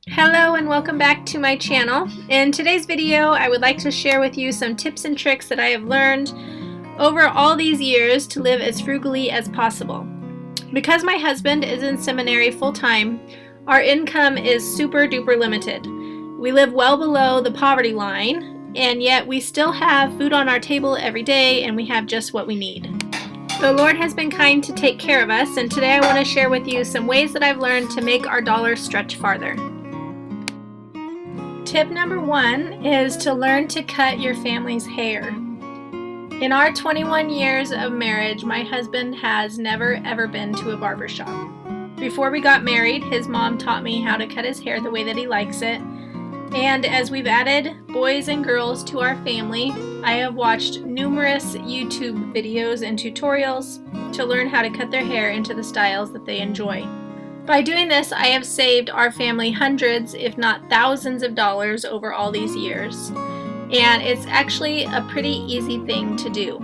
Hello and welcome back to my channel. In today's video, I would like to share with you some tips and tricks that I have learned over all these years to live as frugally as possible. Because my husband is in seminary full-time, our income is super duper limited. We live well below the poverty line, and yet we still have food on our table every day and we have just what we need. The Lord has been kind to take care of us, and today I want to share with you some ways that I've learned to make our dollars stretch farther. Tip number one is to learn to cut your family's hair. In our 21 years of marriage, my husband has never ever been to a barber shop. Before we got married, his mom taught me how to cut his hair the way that he likes it. And as we've added boys and girls to our family, I have watched numerous YouTube videos and tutorials to learn how to cut their hair into the styles that they enjoy. By doing this, I have saved our family hundreds, if not thousands of dollars over all these years. And it's actually a pretty easy thing to do.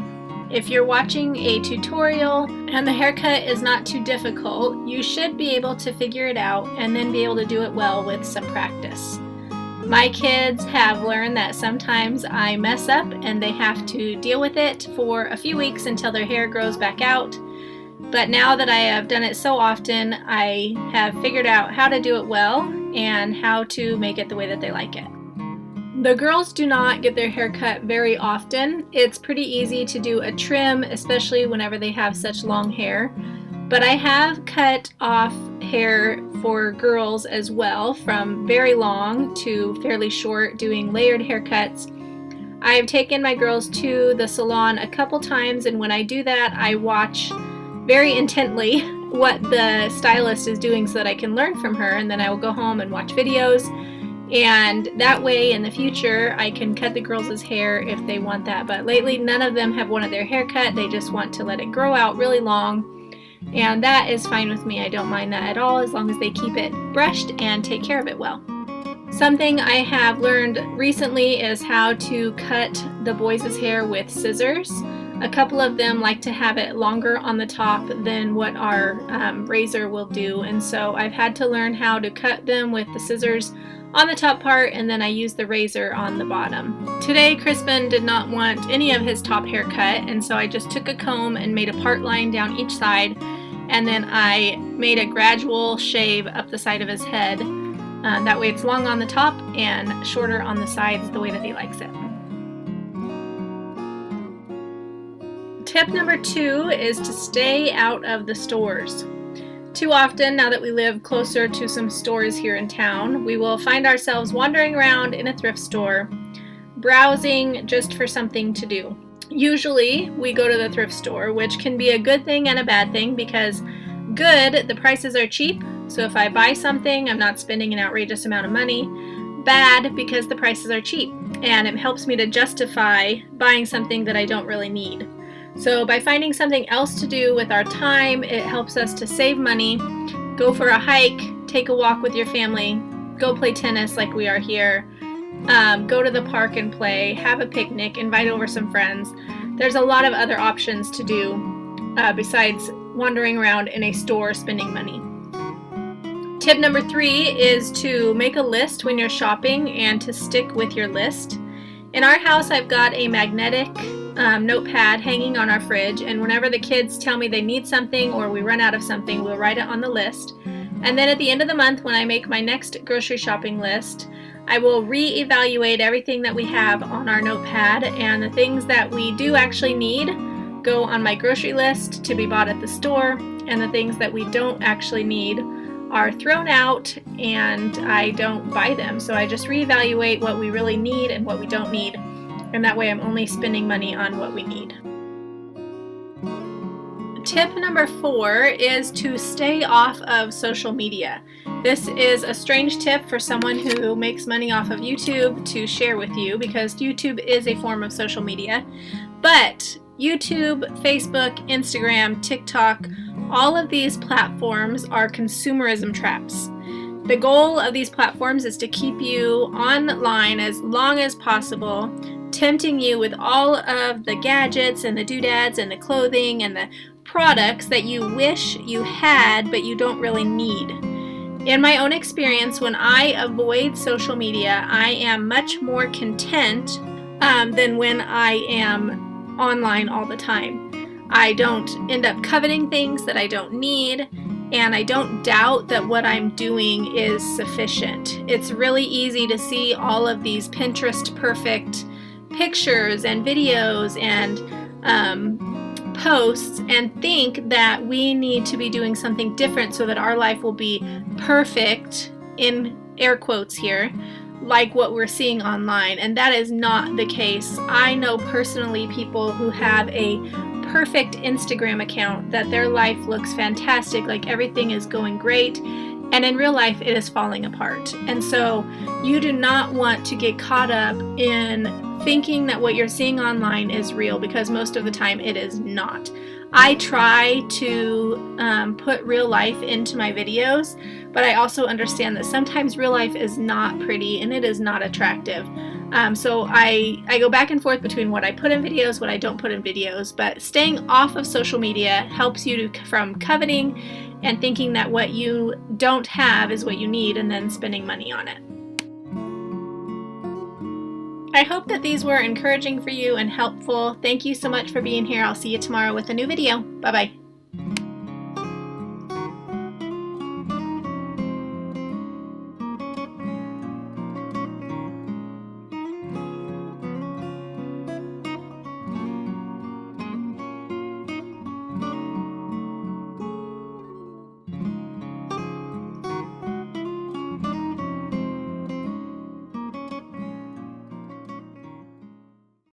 If you're watching a tutorial and the haircut is not too difficult, you should be able to figure it out and then be able to do it well with some practice. My kids have learned that sometimes I mess up and they have to deal with it for a few weeks until their hair grows back out. But now that I have done it so often, I have figured out how to do it well and how to make it the way that they like it. The girls do not get their hair cut very often. It's pretty easy to do a trim, especially whenever they have such long hair. But I have cut off hair for girls as well, from very long to fairly short, doing layered haircuts. I've taken my girls to the salon a couple times, and when I do that, I watch very intently what the stylist is doing so that I can learn from her, and then I will go home and watch videos, and that way in the future I can cut the girls' hair if they want that. But lately none of them have wanted their hair cut. They just want to let it grow out really long, and that is fine with me. I don't mind that at all, as long as they keep it brushed and take care of it well. Something I have learned recently is how to cut the boys' hair with scissors. A couple of them like to have it longer on the top than what our razor will do, and so I've had to learn how to cut them with the scissors on the top part, and then I use the razor on the bottom. Today Crispin did not want any of his top hair cut, and so I just took a comb and made a part line down each side, and then I made a gradual shave up the side of his head. That way it's long on the top and shorter on the sides, the way that he likes it. Tip number two is to stay out of the stores. Too often, now that we live closer to some stores here in town, we will find ourselves wandering around in a thrift store, browsing just for something to do. Usually, we go to the thrift store, which can be a good thing and a bad thing, because good, the prices are cheap, so if I buy something, I'm not spending an outrageous amount of money. Bad, because the prices are cheap, and it helps me to justify buying something that I don't really need. So by finding something else to do with our time, it helps us to save money, go for a hike, take a walk with your family, go play tennis like we are here, go to the park and play, have a picnic, invite over some friends. There's a lot of other options to do besides wandering around in a store spending money. Tip number three is to make a list when you're shopping and to stick with your list. In our house, I've got a magnetic notepad hanging on our fridge, and whenever the kids tell me they need something or we run out of something, we'll write it on the list. And then at the end of the month, when I make my next grocery shopping list, I will re-evaluate everything that we have on our notepad, and the things that we do actually need go on my grocery list to be bought at the store, and the things that we don't actually need are thrown out and I don't buy them. So I just reevaluate what we really need and what we don't need, and that way I'm only spending money on what we need. Tip number four is to stay off of social media. This is a strange tip for someone who makes money off of YouTube to share with you, because YouTube is a form of social media. But YouTube, Facebook, Instagram, TikTok, all of these platforms are consumerism traps. The goal of these platforms is to keep you online as long as possible, tempting you with all of the gadgets and the doodads and the clothing and the products that you wish you had but you don't really need. In my own experience, when I avoid social media, I am much more content than when I am online all the time. I don't end up coveting things that I don't need, and I don't doubt that what I'm doing is sufficient. It's really easy to see all of these Pinterest perfect pictures and videos and posts and think that we need to be doing something different so that our life will be perfect, in air quotes here, like what we're seeing online. And that is not the case. I know personally people who have a perfect Instagram account, that their life looks fantastic, like everything is going great, and in real life it is falling apart. And so you do not want to get caught up in thinking that what you're seeing online is real, because most of the time it is not. I try to put real life into my videos, but I also understand that sometimes real life is not pretty and it is not attractive. So I go back and forth between what I put in videos, what I don't put in videos, but staying off of social media helps you from coveting and thinking that what you don't have is what you need and then spending money on it. I hope that these were encouraging for you and helpful. Thank you so much for being here. I'll see you tomorrow with a new video. Bye-bye.